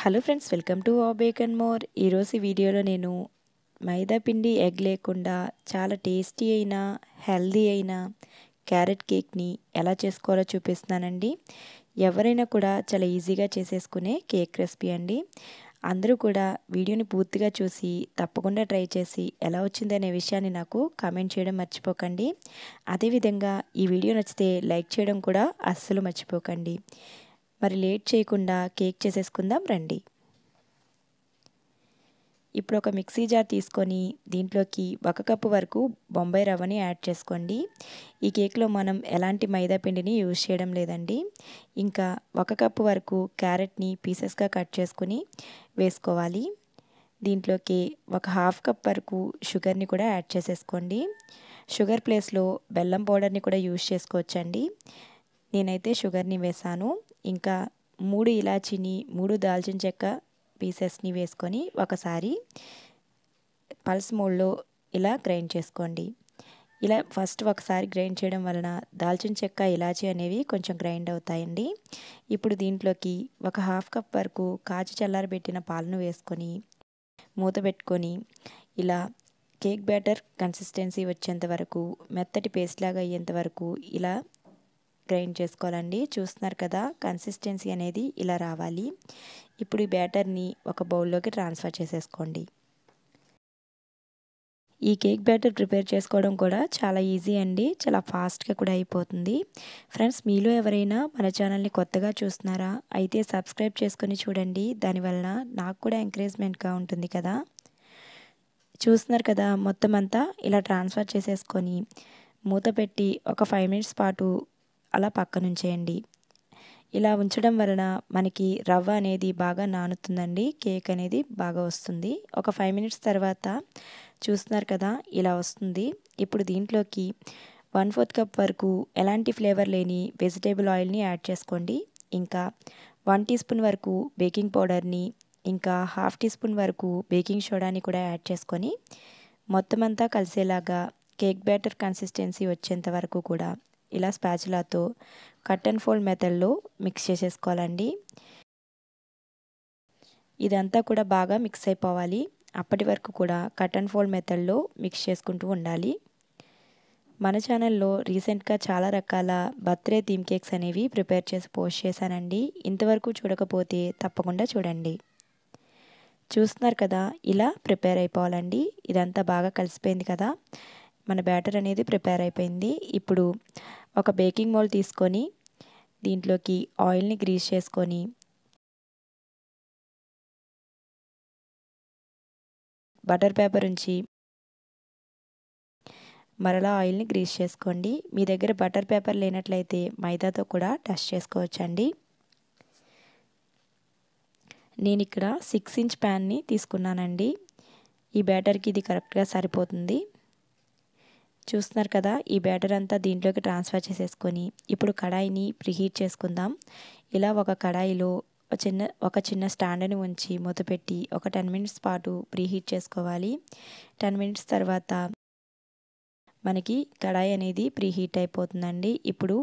Hello friends, welcome to bake and more. ఈరోజు ఈ వీడియోలో నేను మైదా పిండి ఎగ్ లేకుండా చాలా టేస్టీ అయిన హెల్దీ అయిన క్యారెట్ కేక్ని ఎలా చేసుకోవాలో చూపిస్తున్నానండి. ఎవరైనా కూడా చాలా ఈజీగా చేసేసుకునే కేక్ రెసిపీ అండి. అందరూ కూడా వీడియోని పూర్తిగా చూసి తప్పకుండా ట్రై చేసి ఎలా వచ్చిందనే విషయాన్ని నాకు కామెంట్ చేయడం మర్చిపోకండి. అదేవిధంగా ఈ వీడియో నచ్చితే లైక్ చేయడం కూడా అస్సలు మర్చిపోకండి. మరి లేట్ చేయకుండా కేక్ చేసేసుకుందాం రండి. ఇప్పుడు ఒక మిక్సీ జార్ తీసుకొని దీంట్లోకి 1 కప్పు వరకు బొంబాయి రవ్వని యాడ్ చేసుకోండి. ఈ కేక్లో మనం ఎలాంటి మైదా పిండిని యూజ్ చేయడం లేదండి. ఇంకా 1 కప్పు వరకు క్యారెట్ని పీసెస్గా కట్ చేసుకుని వేసుకోవాలి. దీంట్లోకి ఒక 1/2 కప్ వరకు షుగర్ని కూడా యాడ్ చేసేసుకోండి. షుగర్ ప్లేస్లో బెల్లం పౌడర్ని కూడా యూజ్ చేసుకోవచ్చండి. నేనైతే షుగర్ని వేసాను. ఇంకా 3 ఇలాచీని 3 దాల్చిన చెక్క పీసెస్ని వేసుకొని ఒకసారి పల్స్ మోడ్లో ఇలా గ్రైండ్ చేసుకోండి. ఇలా ఫస్ట్ ఒకసారి గ్రైండ్ చేయడం వలన దాల్చిన చెక్క ఇలాచీ అనేవి కొంచెం గ్రైండ్ అవుతాయండి. ఇప్పుడు దీంట్లోకి ఒక 1/2 కప్ వరకు కాచి చల్లారబెట్టిన పాలను వేసుకొని మూత పెట్టుకొని ఇలా కేక్ బ్యాటర్ కన్సిస్టెన్సీ వచ్చేంత వరకు మెత్తటి పేస్ట్ లాగా అయ్యేంత వరకు ఇలా గ్రైండ్ చేసుకోవాలండి. చూస్తున్నారు కదా, కన్సిస్టెన్సీ అనేది ఇలా రావాలి. ఇప్పుడు ఈ బ్యాటర్ని ఒక బౌల్లోకి ట్రాన్స్ఫర్ చేసేసుకోండి. ఈ కేక్ బ్యాటర్ ప్రిపేర్ చేసుకోవడం కూడా చాలా ఈజీ అండి. చాలా ఫాస్ట్గా కూడా అయిపోతుంది. ఫ్రెండ్స్, మీలో ఎవరైనా మన ఛానల్ని కొత్తగా చూస్తున్నారా? అయితే సబ్స్క్రైబ్ చేసుకొని చూడండి. దానివల్ల నాకు కూడా ఎంకరేజ్మెంట్గా ఉంటుంది కదా. చూస్తున్నారు కదా, మొత్తం అంతా ఇలా ట్రాన్స్ఫర్ చేసేసుకొని మూత పెట్టి ఒక 5 మినిట్స్ పాటు అలా పక్కన ఉంచేయండి. ఇలా ఉంచడం వలన మనకి రవ్వ అనేది బాగా నానుతుందండి. కేక్ అనేది బాగా వస్తుంది. ఒక 5 మినిట్స్ తర్వాత చూస్తున్నారు కదా, ఇలా వస్తుంది. ఇప్పుడు దీంట్లోకి 1/4 కప్ వరకు ఎలాంటి ఫ్లేవర్ లేని వెజిటేబుల్ ఆయిల్ని యాడ్ చేసుకోండి. ఇంకా 1 టీ స్పూన్ వరకు బేకింగ్ పౌడర్ని, ఇంకా 1/2 టీ స్పూన్ వరకు బేకింగ్ సోడాని కూడా యాడ్ చేసుకొని మొత్తం అంతా కలిసేలాగా కేక్ బ్యాటర్ కన్సిస్టెన్సీ వచ్చేంత వరకు కూడా ఇలా స్పాచులాతో కట్ అండ్ ఫోల్డ్ మెథడ్లో మిక్స్ చేసేసుకోవాలండి. ఇదంతా కూడా బాగా మిక్స్ అయిపోవాలి. అప్పటి వరకు కూడా కట్ అండ్ ఫోల్డ్ మెథడ్లో మిక్స్ చేసుకుంటూ ఉండాలి. మన ఛానల్లో రీసెంట్గా చాలా రకాల బర్త్డే థీమ్ కేక్స్ అనేవి ప్రిపేర్ చేసి పోస్ట్ చేశానండి. ఇంతవరకు చూడకపోతే తప్పకుండా చూడండి. చూస్తున్నారు కదా, ఇలా ప్రిపేర్ అయిపోవాలండి. ఇదంతా బాగా కలిసిపోయింది కదా, మన బ్యాటర్ అనేది ప్రిపేర్ అయిపోయింది. ఇప్పుడు ఒక బేకింగ్ మౌల్డ్ తీసుకొని దీంట్లోకి ఆయిల్ని గ్రీస్ చేసుకొని బటర్ పేపర్ ఉంచి మరలా ఆయిల్ని గ్రీస్ చేసుకోండి. మీ దగ్గర బటర్ పేపర్ లేనట్లయితే మైదాతో కూడా టస్ట్ చేసుకోవచ్చండి. నేను ఇక్కడ 6 ఇంచ్ ప్యాన్ని తీసుకున్నానండి. ఈ బ్యాటర్కి ఇది కరెక్ట్గా సరిపోతుంది. చూస్తున్నారు కదా, ఈ బ్యాటర్ అంతా దీంట్లోకి ట్రాన్స్ఫర్ చేసేసుకొని ఇప్పుడు కడాయిని ప్రీహీట్ చేసుకుందాం. ఇలా ఒక కడాయిలో ఒక చిన్న స్టాండ్ని ఉంచి మూత పెట్టి ఒక 10 మినిట్స్ పాటు ప్రీహీట్ చేసుకోవాలి. 10 మినిట్స్ తర్వాత మనకి కడాయి అనేది ప్రీహీట్ అయిపోతుందండి. ఇప్పుడు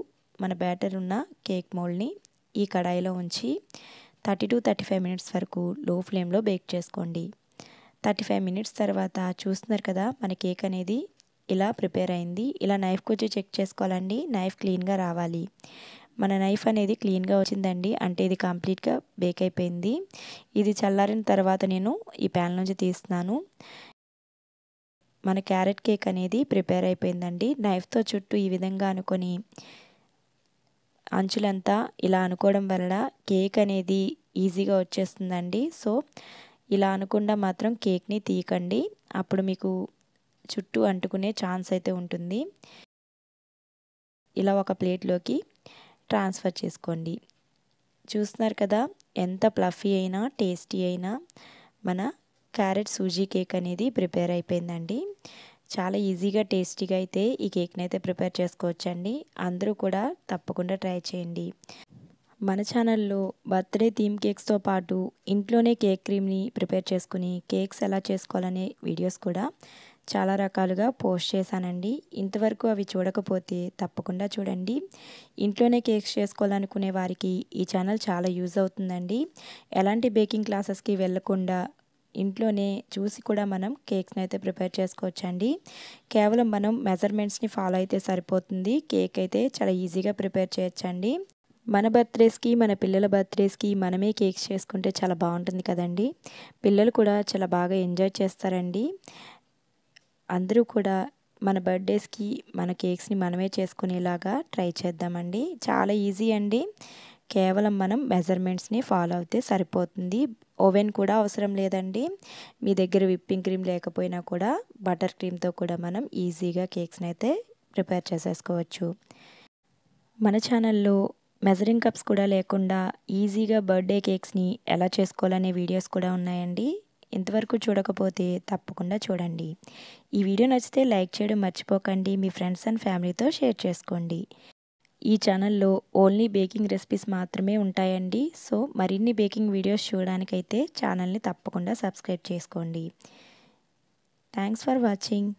మన బ్యాటర్ ఉన్న కేక్ మోల్డ్ని ఈ కడాయిలో ఉంచి 30 to 35 మినిట్స్ వరకు లో ఫ్లేమ్లో బేక్ చేసుకోండి. 35 మినిట్స్ తర్వాత చూస్తున్నారు కదా, మన కేక్ అనేది ఇలా ప్రిపేర్ అయింది. ఇలా నైఫ్ వచ్చి చెక్ చేసుకోవాలండి. నైఫ్ క్లీన్గా రావాలి. మన నైఫ్ అనేది క్లీన్గా వచ్చిందండి అంటే ఇది కంప్లీట్గా బేక్ అయిపోయింది. ఇది చల్లారిన తర్వాత నేను ఈ ప్యాన్ నుంచి తీస్తున్నాను. మన క్యారెట్ కేక్ అనేది ప్రిపేర్ అయిపోయిందండి. నైఫ్తో చుట్టూ ఈ విధంగా అనుకొని అంచులంతా ఇలా అనుకోవడం వల్ల కేక్ అనేది ఈజీగా వచ్చేస్తుందండి. సో ఇలా అనుకుండా మాత్రం కేక్ని తీయకండి, అప్పుడు మీకు చుట్టూ అంటుకునే ఛాన్స్ అయితే ఉంటుంది. ఇలా ఒక ప్లేట్లోకి ట్రాన్స్ఫర్ చేసుకోండి. చూస్తున్నారు కదా, ఎంత ఫ్లఫీ అయినా టేస్టీ అయినా మన క్యారెట్ సూజీ కేక్ అనేది ప్రిపేర్ అయిపోయిందండి. చాలా ఈజీగా టేస్టీగా అయితే ఈ కేక్ని అయితే ప్రిపేర్ చేసుకోవచ్చండి. అందరూ కూడా తప్పకుండా ట్రై చేయండి. మన ఛానల్లో బర్త్డే థీమ్ కేక్స్తో పాటు ఇంట్లోనే కేక్ క్రీమ్ని ప్రిపేర్ చేసుకుని కేక్స్ ఎలా చేసుకోవాలనే వీడియోస్ కూడా చాలా రకాలుగా పోస్ట్ చేశానండి. ఇంతవరకు అవి చూడకపోతే తప్పకుండా చూడండి. ఇంట్లోనే కేక్స్ చేసుకోవాలనుకునే వారికి ఈ ఛానల్ చాలా యూజ్ అవుతుందండి. ఎలాంటి బేకింగ్ క్లాసెస్‌కి వెళ్ళకుండా ఇంట్లోనే చూసి కూడా మనం కేక్స్‌ని అయితే ప్రిపేర్ చేసుకోవచ్చండి. కేవలం మనం మెజర్మెంట్స్‌ని ఫాలో అయితే సరిపోతుంది. కేక్ అయితే చాలా ఈజీగా ప్రిపేర్ చేయొచ్చండి. మన బర్త్‌డేస్‌కి, మన పిల్లల బర్త్‌డేస్‌కి మనమే కేక్స్ చేసుకుంటే చాలా బాగుంటుంది కదండీ! పిల్లలు కూడా చాలా బాగా ఎంజాయ్ చేస్తారండి. అందరూ కూడా మన బర్త్‌డేస్‌కి మన కేక్స్‌ని మనమే చేసుకునేలాగా ట్రై చేద్దామండి. చాలా ఈజీ అండి. కేవలం మనం మెజర్మెంట్స్‌ని ఫాలో అవుతే సరిపోతుంది. ఓవెన్ కూడా అవసరం లేదండి. మీ దగ్గర విప్పింగ్ క్రీమ్ లేకపోయినా కూడా బటర్ క్రీమ్‌తో కూడా మనం ఈజీగా కేక్స్‌ని అయితే ప్రిపేర్ చేసేసుకోవచ్చు. మన ఛానల్‌లో మెజరింగ్ కప్స్ కూడా లేకుండా ఈజీగా బర్త్‌డే కేక్స్‌ని ఎలా చేసుకోవాలనే వీడియోస్ కూడా ఉన్నాయండి. ఇంతవరకు చూడకపోతే తప్పకుండా చూడండి. ఈ వీడియో నచ్చితే లైక్ చేయడం మర్చిపోకండి. మీ ఫ్రెండ్స్ అండ్ ఫ్యామిలీతో షేర్ చేసుకోండి. ఈ ఛానల్‌లో ఓన్లీ బేకింగ్ రెసిపీస్ మాత్రమే ఉంటాయండి. సో, మరిన్ని బేకింగ్ వీడియోస్ చూడడానికైతే ఛానల్‌ని తప్పకుండా సబ్స్క్రైబ్ చేసుకోండి. Thanks for watching.